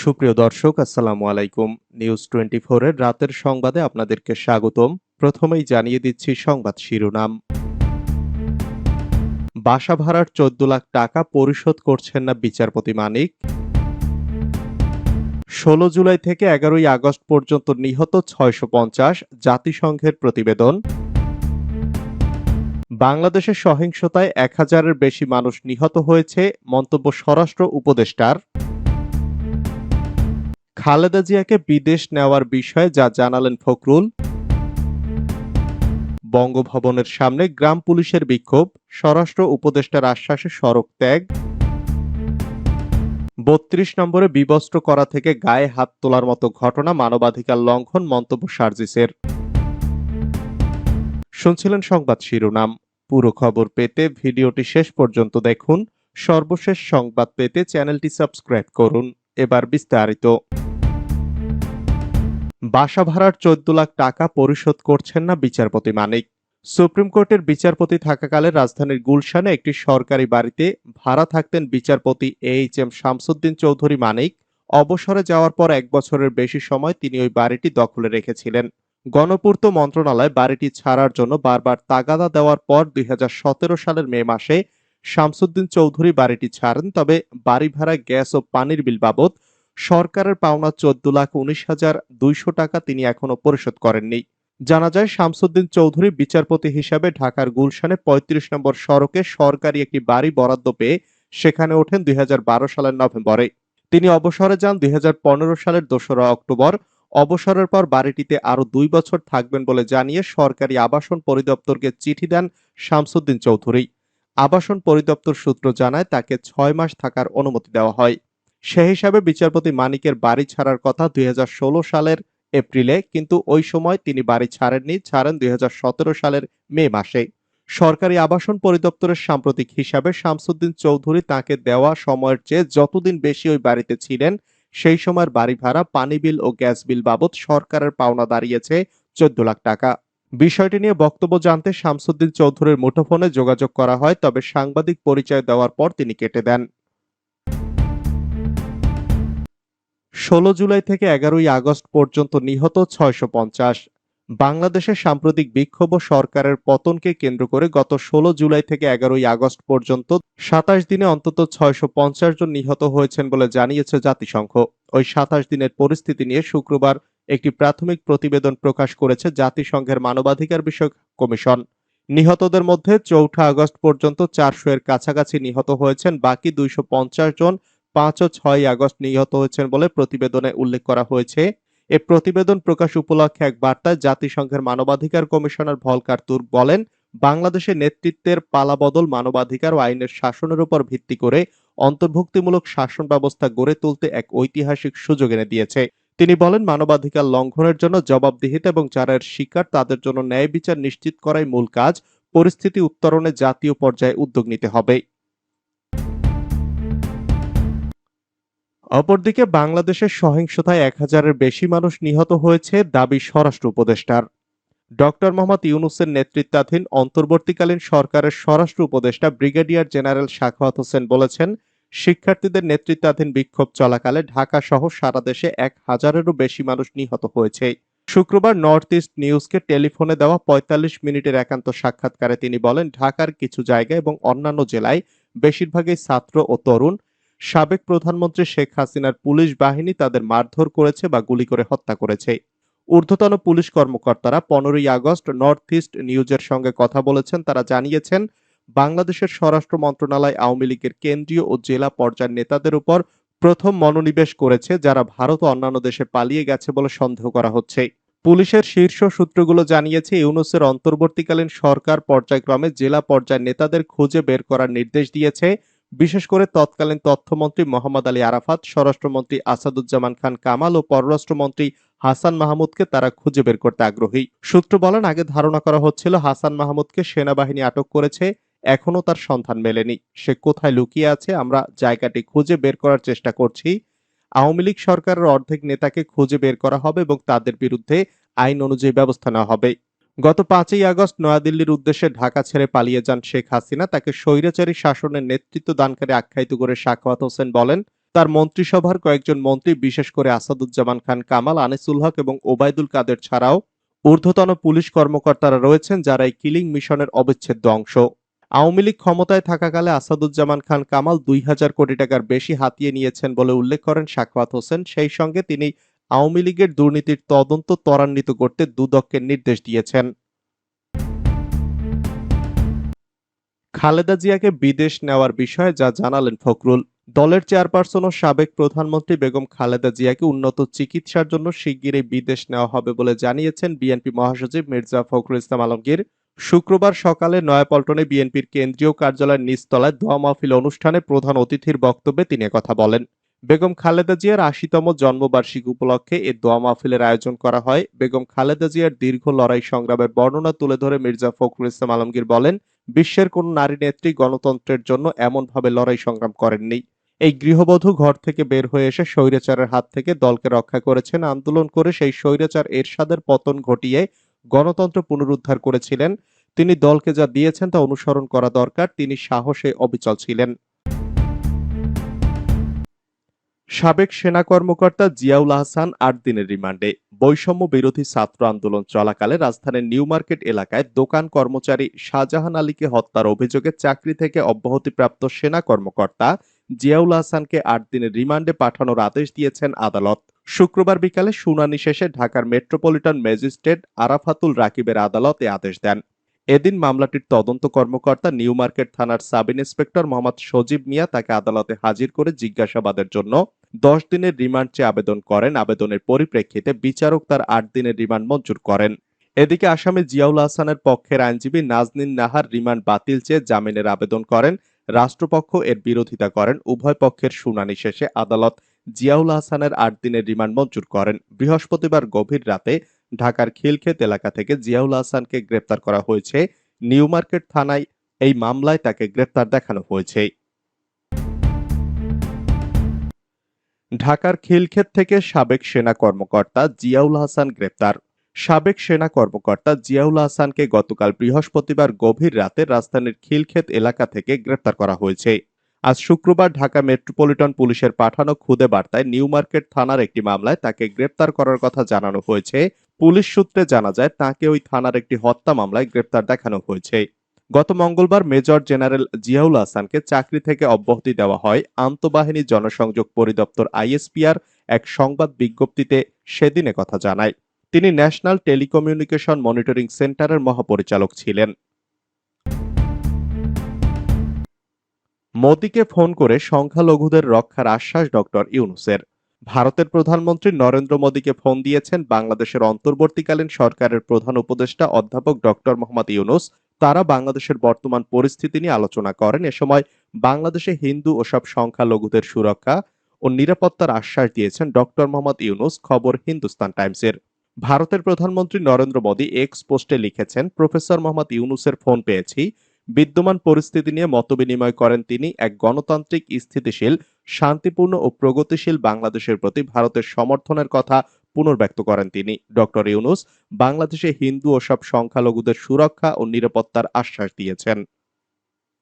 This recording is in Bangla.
সুপ্রিয় দর্শক, আসসালামু আলাইকুম। নিউজ 24 এর রাতের সংবাদে আপনাদেরকে স্বাগতম। প্রথমেই জানিয়ে দিচ্ছি সংবাদ শিরোনাম। বাসা ভাড়ার 14 লাখ টাকা পরিশোধ করছেন না বিচারপতি মানিক। 16 জুলাই থেকে 11ই আগস্ট পর্যন্ত নিহত 650, জাতিসংঘের প্রতিবেদন। বাংলাদেশের সহিংসতায় 1000-এর বেশি মানুষ নিহত হয়েছে, মন্তব্য স্বরাষ্ট্র উপদেষ্টার। খালেদা জিয়াকে বিদেশ নেওয়ার বিষয়ে যা জানালেন ফখরুল। বঙ্গভবনের সামনে গ্রাম পুলিশের বিক্ষোভ, স্বরাষ্ট্র উপদেষ্টার আশ্বাসে সড়ক ত্যাগ। 32 নম্বরে বিবস্ত্র করা থেকে গায়ে হাত তোলার মতো ঘটনা মানবাধিকার লঙ্ঘন, মন্তব্য সার্জিসের। শুনছিলেন সংবাদ শিরোনাম। পুরো খবর পেতে ভিডিওটি শেষ পর্যন্ত দেখুন। সর্বশেষ সংবাদ পেতে চ্যানেলটি সাবস্ক্রাইব করুন। এবার বিস্তারিত। বাসা ভাড়ার 14 লাখ টাকা পরিশোধ করছেন না বিচারপতি মানিক। সুপ্রিম কোর্টের বিচারপতি থাকাকালে রাজধানীর গুলশানে একটি সরকারি বাড়িতে ভাড়া থাকতেন বিচারপতি এইচ.এম. শামসুদ্দিন চৌধুরী মানিক। অবসরে যাওয়ার পর 1 বছরের বেশি সময় তিনি ওই বাড়িটি দখলে রেখেছিলেন। গণপূর্ত মন্ত্রণালয় বাড়িটি ছাড়ার জন্য বারবার তাগাদা দেওয়ার পর 2017 সালের মে মাসে শামসুদ্দিন চৌধুরী বাড়িটি ছাড়েন। তবে বাড়ি ভাড়া, গ্যাস ও পানির বিল বাবদ সরকারের পাওনা 14,19,200 টাকা তিনি এখনো পরিশোধ করেননি। জানা যায়, শামসুদ্দিন চৌধুরী বিচারপতি হিসাবে ঢাকার গুলশানে 35 নম্বর সড়কে সরকারি একটি বাড়ি বরাদ্দ পেয়ে সেখানে ওঠেন 2012 সালের নভেম্বরে। তিনি অবসরে যান 2015 সালের 2রা অক্টোবর। অবসরের পর বাড়িটিতে আরো 2 বছর থাকবেন বলে জানিয়ে সরকারি আবাসন পরিদপ্তরকে চিঠি দেন শামসুদ্দিন চৌধুরী। আবাসন পরিদপ্তর সূত্র জানায়, তাকে 6 মাস থাকার অনুমতি দেওয়া হয়। সে হিসাবে বিচারপতি মানিকের বাড়ি ছাড়ার কথা 2016 সালের এপ্রিলে, কিন্তু ওই সময় তিনি বাড়ি ছাড়েননি, ছাড়েন 2017 সালের মে মাসে। সরকারি আবাসন পরিদপ্তরের সাম্প্রতিক হিসাবে শামসুদ্দিন চৌধুরী তাকে দেওয়া সময়ের চেয়ে যতদিন বেশি ওই বাড়িতে ছিলেন, সেই সময়ের বাড়ি ভাড়া, পানি বিল ও গ্যাস বিল বাবদ সরকারের পাওনা দাঁড়িয়েছে 14 লাখ টাকা। বিষয়টি নিয়ে বক্তব্য জানতে শামসুদ্দিন চৌধুরীর মুঠোফোনে যোগাযোগ করা হয়, তবে সাংবাদিক পরিচয় দেওয়ার পর তিনি কেটে দেন। 16 জুলাই থেকে 11ই আগস্ট পর্যন্ত নিহত 650। বাংলাদেশের সাম্প্রতিক বিক্ষোভ ও সরকারের পতনকে কেন্দ্র করে গত 16 জুলাই থেকে 11ই আগস্ট পর্যন্ত 27 দিনে অন্তত 650 জন নিহত হয়েছেন বলে জানিয়েছে জাতিসংঘ। ওই 27 দিনের পরিস্থিতি নিয়ে শুক্রবার একটি প্রাথমিক প্রতিবেদন প্রকাশ করেছে জাতিসংঘের মানবাধিকার বিষয়ক কমিশন। নিহতদের মধ্যে 4 আগস্ট পর্যন্ত 400 এর কাছাকাছি নিহত হয়েছেন। বাকি 250 জন 5 ও 6 আগস্ট নিহত হয়েছেন বলে প্রতিবেদনে উল্লেখ করা হয়েছে। এ প্রতিবেদন প্রকাশ উপলক্ষে এক বার্তায় জাতিসংঘের মানবাধিকার কমিশনার ভলকার তুর্ক বলেন, বাংলাদেশের নেতৃত্বের পালাবদল মানবাধিকার ও আইনের শাসনের উপর ভিত্তি করে অন্তর্ভুক্তিমূলক শাসন ব্যবস্থা গড়ে তুলতে এক ঐতিহাসিক সুযোগ এনে দিয়েছে। তিনি বলেন, মানবাধিকার লঙ্ঘনের জন্য জবাবদিহিতা এবং যারা এর শিকার তাদের জন্য ন্যায় বিচার নিশ্চিত করাই মূল কাজ। পরিস্থিতি উত্তরণে জাতীয় পর্যায়ে উদ্যোগ নিতে হবে। অপরদিকে বাংলাদেশের সহিংসতায় 1000-এর বেশি মানুষ নিহত হয়েছে, দাবি স্বরাষ্ট্র উপদেষ্টার। ডক্টর মোহাম্মদ ইউনূসের নেতৃত্বাধীন অন্তর্বর্তীকালীন সরকারের স্বরাষ্ট্র উপদেষ্টা ব্রিগেডিয়ার জেনারেল সাখাওয়াত হোসেন বলেছেন, শিক্ষার্থীদের নেতৃত্বাধীন বিক্ষোভ চলাকালে ঢাকা সহ সারা দেশে 1000-এরও বেশি মানুষ নিহত হয়েছে। শুক্রবার নর্থ ইস্ট নিউজকে টেলিফোনে দেওয়া 45 মিনিটের একান্ত সাক্ষাৎকারে তিনি বলেন, ঢাকার কিছু জায়গায় এবং অন্যান্য জেলায় বেশিরভাগই ছাত্র ও তরুণ। সাবেক প্রধানমন্ত্রী শেখ হাসিনার পুলিশ বাহিনী তাদের মারধর করেছে বা গুলি করে হত্যা করেছে। ঊর্ধ্বতন পুলিশ কর্মকর্তারা 15ই আগস্ট নর্থ ইস্ট নিউজের সঙ্গে কথা বলেছেন। তারা জানিয়েছেন, বাংলাদেশের স্বরাষ্ট্র মন্ত্রণালয় আওয়ামী লীগের কেন্দ্রীয় ও জেলা পর্যায়ের নেতাদের উপর প্রথম মনোনিবেশ করেছে, যারা ভারত ও অন্যান্য দেশে পালিয়ে গেছে বলে সন্দেহ করা হচ্ছে। পুলিশের শীর্ষ সূত্রগুলো জানিয়েছে, ইউনূসের অন্তর্বর্তীকালীন সরকার পর্যায়ক্রমে জেলা পর্যায়ের নেতাদের খুঁজে বের করার নির্দেশ দিয়েছে। বিশেষ করে তৎকালীন তথ্যমন্ত্রী মোহাম্মদ আলী আরাফাত, স্বরাষ্ট্রমন্ত্রী আসাদুজ্জামান খান কামাল ও পররাষ্ট্রমন্ত্রী হাসান মাহমুদকে তারা খুঁজে বের করতে আগ্রহী। সূত্র বলেন, আগে ধারণা করা হচ্ছিল হাসান মাহমুদকে সেনাবাহিনী আটক করেছে, এখনো তার সন্ধান মেলেনি। সে কোথায় লুকিয়ে আছে, আমরা জায়গাটি খুঁজে বের করার চেষ্টা করছি। আওয়ামী লীগ সরকারের অর্ধেক নেতাকে খুঁজে বের করা হবে এবং তাদের বিরুদ্ধে আইন অনুযায়ী ব্যবস্থা নেওয়া হবে। গত 5ই আগস্ট নয়াদিল্লির উদ্দেশ্যে ঢাকা ছেড়ে পালিয়ে যান শেখ হাসিনা। তাকে স্বৈরাচারী শাসনের নেতৃত্ব দানকারী আখ্যায়িত করে সাখাওয়াত হোসেন বলেন, তার মন্ত্রিসভার কয়েকজন মন্ত্রী, বিশেষ করে আসাদুজ্জামান খান কামাল, আনিসুল হক এবং ওবায়দুল কাদের ছাড়াও ঊর্ধ্বতন পুলিশ কর্মকর্তারা রয়েছেন যারা এই কিলিং মিশনের অবিচ্ছেদ্য অংশ। আওয়ামী লীগ ক্ষমতায় থাকাকালে আসাদুজ্জামান খান কামাল ২,০০০ কোটি টাকার বেশি হাতিয়ে নিয়েছেন বলে উল্লেখ করেন সাখাওয়াত হোসেন। সেই সঙ্গে তিনি আওয়ামী লীগের দুর্নীতির তদন্ত ত্বরান্বিত করতে দুদককে নির্দেশ দিয়েছেন। খালেদা জিয়াকে বিদেশ নেওয়ার বিষয়ে যা জানালেন ফখরুল। দলের চেয়ারপারসন ও সাবেক প্রধানমন্ত্রী বেগম খালেদা জিয়াকে উন্নত চিকিৎসার জন্য শিগগিরই বিদেশ নেওয়া হবে বলে জানিয়েছেন বিএনপি মহাসচিব মির্জা ফখরুল ইসলাম আলমগীর। শুক্রবার সকালে নয়াপল্টনে বিএনপির কেন্দ্রীয় কার্যালয়ের নিচতলায় দোয়া মাহফিল অনুষ্ঠানে প্রধান অতিথির বক্তব্যে তিনি কথা বলেন। বেগম খালেদা জিয়ার ৮০তম জন্মবার্ষিকী উপলক্ষে এ দোয়া মাহফিলের আয়োজন করা হয়। বেগম খালেদা জিয়ার দীর্ঘ লড়াই সংগ্রামের বর্ণনা তুলে ধরে মির্জা ফখরুল ইসলাম আলমগীর বলেন, বিশ্বের কোন নারী নেত্রী গণতন্ত্রের জন্য এমনভাবে লড়াই সংগ্রাম করেননি। এই গৃহবধূ ঘর থেকে বের হয়ে এসে স্বৈরাচারের হাত থেকে দলকে রক্ষা করেছেন, আন্দোলন করে সেই স্বৈরাচার এরশাদের পতন ঘটিয়ে গণতন্ত্র পুনরুদ্ধার করেছিলেন। তিনি দলকে যা দিয়েছেন তা অনুসরণ করা দরকার। তিনি সাহসে অবিচল ছিলেন। সাবেক সেনা কর্মকর্তা জিয়াউল আহসান ৮ দিনের রিমান্ডে। বৈষম্য বিরোধী ছাত্র আন্দোলন চলাকালে রাজধানীর নিউ মার্কেট এলাকায় দোকান কর্মচারী শাহজাহান আলীকে হত্যার অভিযোগে চাকরি থেকে অব্যাহতিপ্রাপ্ত সেনা কর্মকর্তা জিয়াউল আহসানকে ৮ দিনের রিমান্ডে পাঠানোর আদেশ দিয়েছেন আদালত। শুক্রবার বিকালে শুনানি শেষে ঢাকার মেট্রোপলিটন ম্যাজিস্ট্রেট আরাফাতুল রাকিবের আদালত এ আদেশ দেন। এদিন মামলাটির তদন্ত কর্মকর্তা নিউ মার্কেট থানার সাব ইন্সপেক্টর মোহাম্মদ সজীব মিয়া তাকে আদালতে হাজির করে জিজ্ঞাসাবাদের জন্য ১০ দিনের রিমান্ড চেয়ে আবেদন করেন। আবেদনের পরিপ্রেক্ষিতে বিচারক তার ৮ দিনের রিমান্ড মঞ্জুর করেন। এদিকে আসামি জিয়াউল আহসানের পক্ষের আইনজীবী নাজনীন নাহার রিমান্ড বাতিল চেয়ে জামিনের আবেদন করেন। রাষ্ট্রপক্ষ এর বিরোধিতা করেন। উভয় পক্ষের শুনানি শেষে আদালত জিয়াউল আহসানের ৮ দিনের রিমান্ড মঞ্জুর করেন। বৃহস্পতিবার গভীর রাতে ঢাকার খিলক্ষেত এলাকা থেকে জিয়াউল আহসানকে গ্রেপ্তার করা হয়েছে। নিউ মার্কেট থানায় এই মামলায় তাকে গ্রেপ্তার দেখানো হয়েছে। ঢাকার খিলক্ষেত থেকে সাবেক সেনা কর্মকর্তা জিয়াউল আহসান গ্রেপ্তার। সাবেক সেনা কর্মকর্তা জিয়াউল আহসানকে গতকাল বৃহস্পতিবার গভীর রাতে রাজধানীর খিলক্ষেত এলাকা থেকে গ্রেপ্তার করা হয়েছে। আজ শুক্রবার ঢাকা মেট্রোপলিটন পুলিশের পাঠানো খুদে বার্তায় নিউ মার্কেট থানার একটি মামলায় তাকে গ্রেপ্তার করার কথা জানানো হয়েছে। পুলিশ সূত্রে জানা যায়, তাকে ওই থানার একটি হত্যা মামলায় গ্রেপ্তার দেখানো হয়েছে। গত মঙ্গলবার মেজর জেনারেল জিয়াউল আহসানকে চাকরি থেকে অব্যাহতি দেওয়া হয়। আন্তঃবাহিনী জনসংযোগ পরিদপ্তর আইএসপিআর এক সংবাদ বিজ্ঞপ্তিতে সেদিন কথা জানায়। তিনি ন্যাশনাল টেলিকমিউনিকেশন মনিটরিং সেন্টারের মহাপরিচালক ছিলেন। মোদিকে ফোন করে সংখ্যালঘুদের রক্ষার আশ্বাস ডক্টর ইউনূসের। ভারতের প্রধানমন্ত্রী নরেন্দ্র মোদিকে ফোন দিয়েছেন বাংলাদেশের অন্তর্বর্তীকালীন সরকারের প্রধান উপদেষ্টা অধ্যাপক ডক্টর মোহাম্মদ ইউনূস। তারা বাংলাদেশের বর্তমান পরিস্থিতি নিয়ে আলোচনা করেন। এ সময় বাংলাদেশে হিন্দু ও সব সংখ্যালঘুদের সুরক্ষা ও নিরাপত্তার আশ্বাস দিয়েছেন ডক্টর মোহাম্মদ ইউনূস। খবর হিন্দুস্তান টাইমসের। ভারতের প্রধানমন্ত্রী নরেন্দ্র মোদি এক্স পোস্টে লিখেছেন, প্রফেসর মোহাম্মদ ইউনূসের ফোন পেয়েছি। বিদ্যমান পরিস্থিতি নিয়ে মতবিনিময় করেন তিনি। এক গণতান্ত্রিক, স্থিতিশীল, শান্তিপূর্ণ ও প্রগতিশীল বাংলাদেশের প্রতি ভারতের সমর্থনের কথা পুনর্ব্যক্ত করেন তিনি। ডক্টর ইউনূস বাংলাদেশে হিন্দু ও সব সংখ্যালঘুদের সুরক্ষা ও নিরাপত্তার আশ্বাস দিয়েছেন।